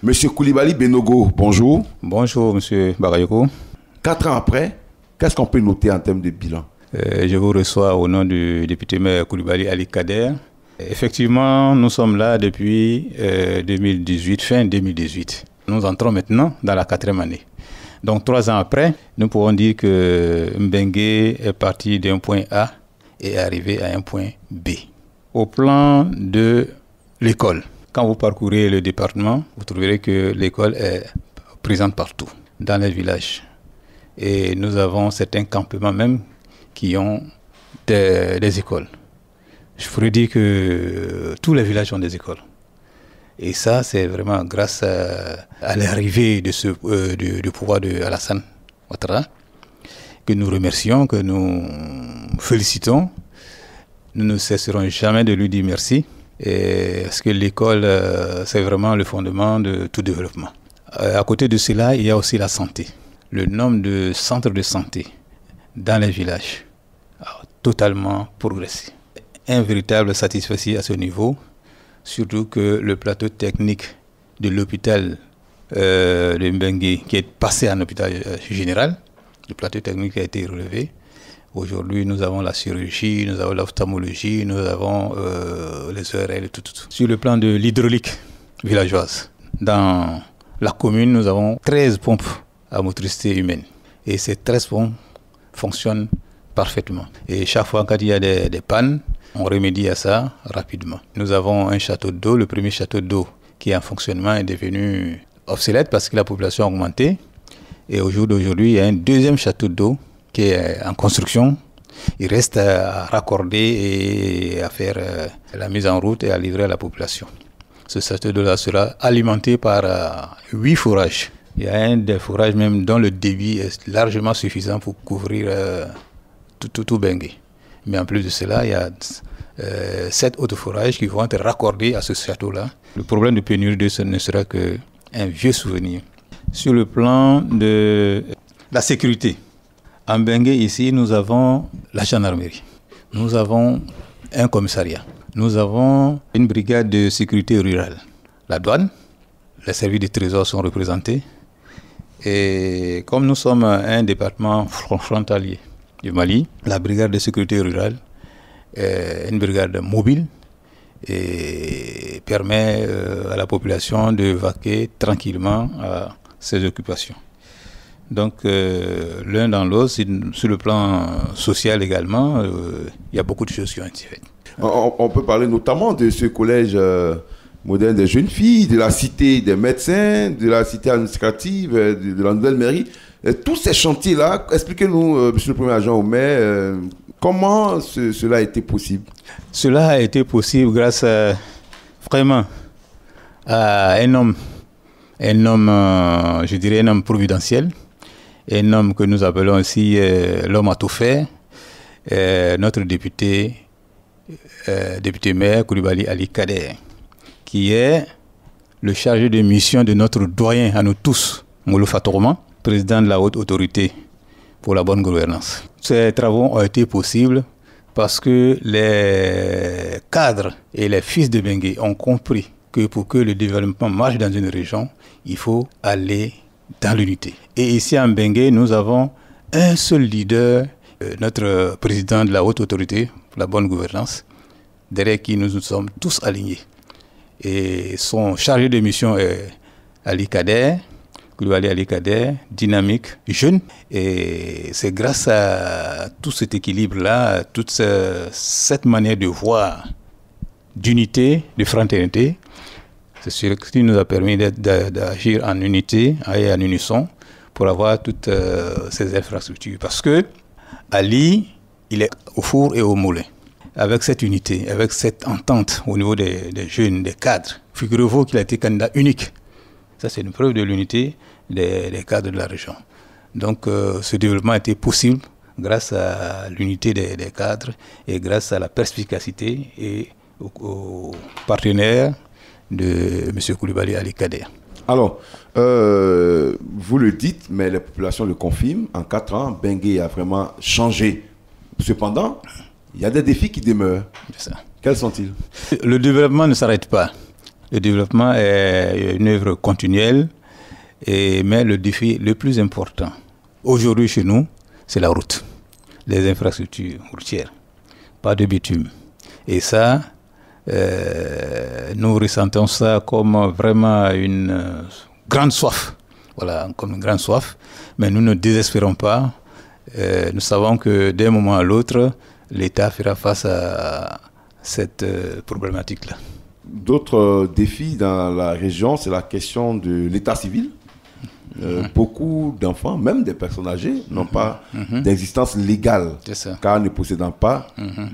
Monsieur Coulibaly Benogo, bonjour. Bonjour, monsieur Bagayoko. 4 ans après, qu'est-ce qu'on peut noter en termes de bilan? Je vous reçois au nom du député maire Coulibaly Ali Kader. Effectivement, nous sommes là depuis 2018, fin 2018. Nous entrons maintenant dans la 4e année. Donc 3 ans après, nous pouvons dire que Mbengue est parti d'un point A et est arrivé à un point B. Au plan de l'école, quand vous parcourez le département, vous trouverez que l'école est présente partout, dans les villages. Et nous avons certains campements même qui ont des écoles. Je pourrais dire que tous les villages ont des écoles. Et ça, c'est vraiment grâce à l'arrivée du pouvoir de Alassane Ouattara, que nous remercions, que nous félicitons. Nous ne cesserons jamais de lui dire merci, parce que l'école, c'est vraiment le fondement de tout développement. À côté de cela, il y a aussi la santé. Le nombre de centres de santé dans les villages a totalement progressé. Un véritable satisfait à ce niveau, surtout que le plateau technique de l'hôpital de Mbengue, qui est passé en hôpital général, le plateau technique a été relevé. Aujourd'hui, nous avons la chirurgie, nous avons l'ophtalmologie, nous avons les ORL et tout. Sur le plan de l'hydraulique villageoise, dans la commune, nous avons 13 pompes à motricité humaine. Et ces 13 pompes fonctionnent parfaitement. Et chaque fois qu'il y a des pannes, on remédie à ça rapidement. Nous avons un château d'eau. Le premier château d'eau qui est en fonctionnement est devenu obsolète parce que la population a augmenté. Et au jour d'aujourd'hui, il y a un deuxième château d'eau qui est en construction. Il reste à raccorder et à faire la mise en route et à livrer à la population. Ce château d'eau-là sera alimenté par 8 forages. Il y a un des forages même dont le débit est largement suffisant pour couvrir tout Mbengue. Mais en plus de cela, il y a 7 autres forages qui vont être raccordés à ce château-là. Le problème de pénurie d'eau ne sera qu'un vieux souvenir. Sur le plan de la sécurité, en Mbengue, ici, nous avons la gendarmerie. Nous avons un commissariat. Nous avons une brigade de sécurité rurale. La douane, les services de trésor sont représentés. Et comme nous sommes un département frontalier du Mali, la brigade de sécurité rurale est une brigade mobile et permet à la population de vaquer tranquillement à ses occupations. Donc l'un dans l'autre, sur le plan social également, il y a beaucoup de choses qui ont été faites. On peut parler notamment de ce collège moderne des jeunes filles, de la cité des médecins, de la cité administrative, de la nouvelle mairie. Tous ces chantiers-là, expliquez-nous, monsieur le premier agent au maire, comment cela a été possible? Cela a été possible grâce vraiment à un homme, je dirais un homme providentiel, un homme que nous appelons aussi l'homme à tout faire, notre député maire Coulibaly Ali Kader, qui est le chargé de mission de notre doyen à nous tous, Moulouf Tourman, président de la haute autorité pour la bonne gouvernance. Ces travaux ont été possibles parce que les cadres et les fils de Mbengue ont compris que pour que le développement marche dans une région, il faut aller dans l'unité. Et ici à Mbengue, nous avons un seul leader, notre président de la haute autorité pour la bonne gouvernance, derrière qui nous sommes tous alignés. Et son chargé de mission est Ali Kader, Coulibaly Ali Kader, dynamique, jeune. Et c'est grâce à tout cet équilibre-là, toute cette manière de voir d'unité, de fraternité, c'est ce qui nous a permis d'agir en unité et en unisson pour avoir toutes ces infrastructures. Parce que Ali, il est au four et au moulin. Avec cette unité, avec cette entente au niveau des jeunes, des cadres, figurez-vous qu'il a été candidat unique. Ça, c'est une preuve de l'unité des cadres de la région. Donc, ce développement a été possible grâce à l'unité des cadres et grâce à la perspicacité et aux partenaires de M. Coulibaly Ali Kader. Alors, vous le dites, mais les populations le confirment. En 4 ans, Mbengue a vraiment changé. Cependant, il y a des défis qui demeurent. C'est ça. Quels sont-ils? Le développement ne s'arrête pas. Le développement est une œuvre continuelle, mais le défi le plus important aujourd'hui chez nous, c'est la route, les infrastructures routières, pas de bitume. Et ça, nous ressentons ça comme vraiment une grande soif. Voilà, comme une grande soif. Mais nous ne désespérons pas. Nous savons que d'un moment à l'autre, l'État fera face à cette problématique-là. D'autres défis dans la région, c'est la question de l'état civil. Beaucoup d'enfants, même des personnes âgées, n'ont pas d'existence légale, car ne possédant pas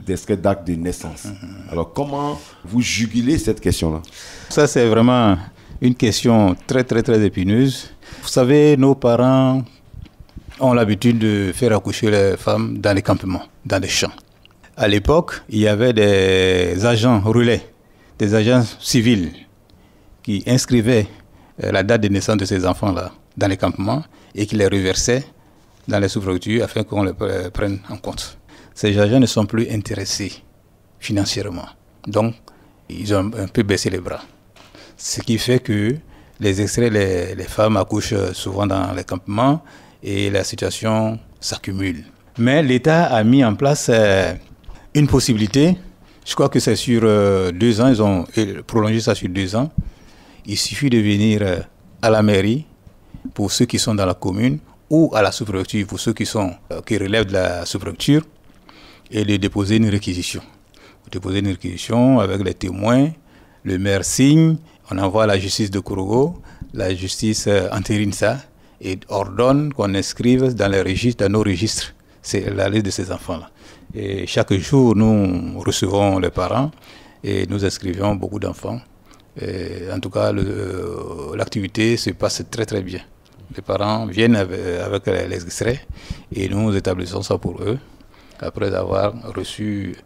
d'extrait d'acte de naissance. Alors, comment vous jugulez cette question-là? Ça, c'est vraiment une question très, très, très épineuse. Vous savez, nos parents ont l'habitude de faire accoucher les femmes dans les campements, dans les champs. À l'époque, il y avait des agents relais, des agents civils qui inscrivaient la date de naissance de ces enfants-là dans les campements et qui les reversaient dans les sous-préfectures afin qu'on les prenne en compte. Ces agents ne sont plus intéressés financièrement. Donc, ils ont un peu baissé les bras. Ce qui fait que les extraits, les femmes accouchent souvent dans les campements et la situation s'accumule. Mais l'État a mis en place une possibilité. Je crois que c'est sur 2 ans. Ils ont prolongé ça sur 2 ans. Il suffit de venir à la mairie pour ceux qui sont dans la commune ou à la sous-préfecture pour ceux qui relèvent de la sous-préfecture et de déposer une réquisition. Vous déposez une réquisition avec les témoins, le maire signe, on envoie à la justice de Kourougo, la justice entérine ça et ordonne qu'on inscrive dans les registres, dans nos registres, c'est la liste de ces enfants-là. Et chaque jour, nous recevons les parents et nous inscrivons beaucoup d'enfants. Et en tout cas, l'activité se passe très très bien. Les parents viennent avec les extraits et nous établissons ça pour eux après avoir reçu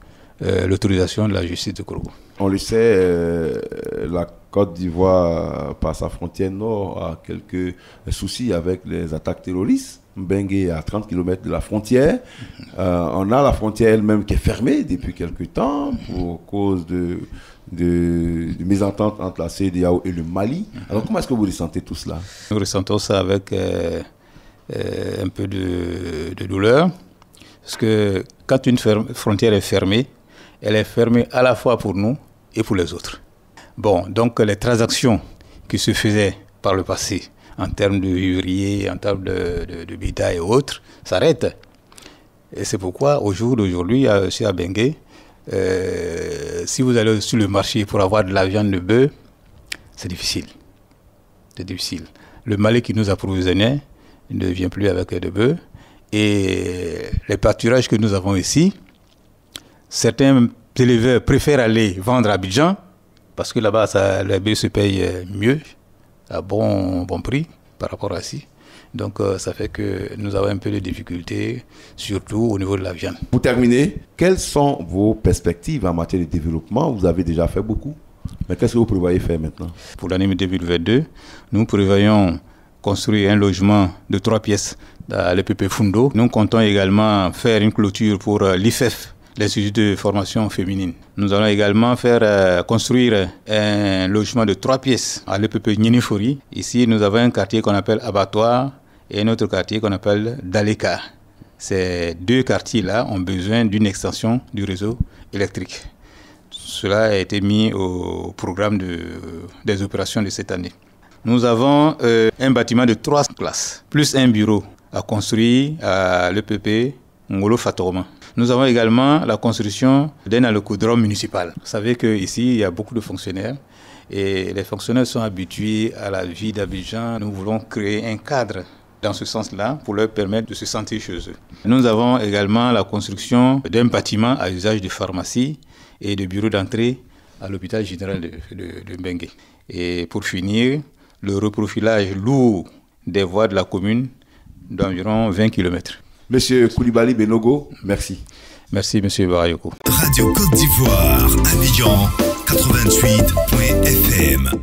l'autorisation de la justice de Kourougo. On le sait, la Côte d'Ivoire, par sa frontière nord, a quelques soucis avec les attaques terroristes. Mbengue est à 30 km de la frontière. On a la frontière elle-même qui est fermée depuis quelques temps pour cause de mésentente entre la CEDEAO et le Mali. Alors comment est-ce que vous ressentez tout cela? Nous ressentons ça avec un peu de douleur. Parce que quand une frontière est fermée, elle est fermée à la fois pour nous et pour les autres. Bon, donc les transactions qui se faisaient par le passé, en termes de vivrier, en termes de bida et autres, s'arrêtent. Et c'est pourquoi, au jour d'aujourd'hui, aussi à Bengue, si vous allez sur le marché pour avoir de la viande de bœuf, c'est difficile. C'est difficile. Le Mali qui nous approvisionnait ne vient plus avec de bœuf. Et les pâturages que nous avons ici, certains éleveurs préfèrent aller vendre à Abidjan parce que là-bas, les bœufs se payent mieux, à bon prix par rapport à ici. Donc ça fait que nous avons un peu de difficultés, surtout au niveau de la viande. Pour terminer, quelles sont vos perspectives en matière de développement? Vous avez déjà fait beaucoup, mais qu'est-ce que vous prévoyez faire maintenant? Pour l'année 2022, nous prévoyons construire un logement de 3 pièces à l'EPP Fundo. Nous comptons également faire une clôture pour l'IFEF, l'Institut de formation féminine. Nous allons également construire un logement de 3 pièces à l'EPP Nyenifori. Ici, nous avons un quartier qu'on appelle Abattoir et un autre quartier qu'on appelle Daleka. Ces 2 quartiers-là ont besoin d'une extension du réseau électrique. Cela a été mis au programme des opérations de cette année. Nous avons un bâtiment de 3 classes, plus un bureau à construire à l'EPP Ngolo Fatoroma. Nous avons également la construction d'un alocodrome municipal. Vous savez qu'ici, il y a beaucoup de fonctionnaires et les fonctionnaires sont habitués à la vie d'Abidjan. Nous voulons créer un cadre dans ce sens-là pour leur permettre de se sentir chez eux. Nous avons également la construction d'un bâtiment à usage de pharmacie et de bureau d'entrée à l'hôpital général de Bengue. Et pour finir, le reprofilage lourd des voies de la commune d'environ 20 km. Monsieur Coulibaly Benogo, merci. Merci, monsieur Barayoko. Radio Côte d'Ivoire, Abidjan, 88.fm.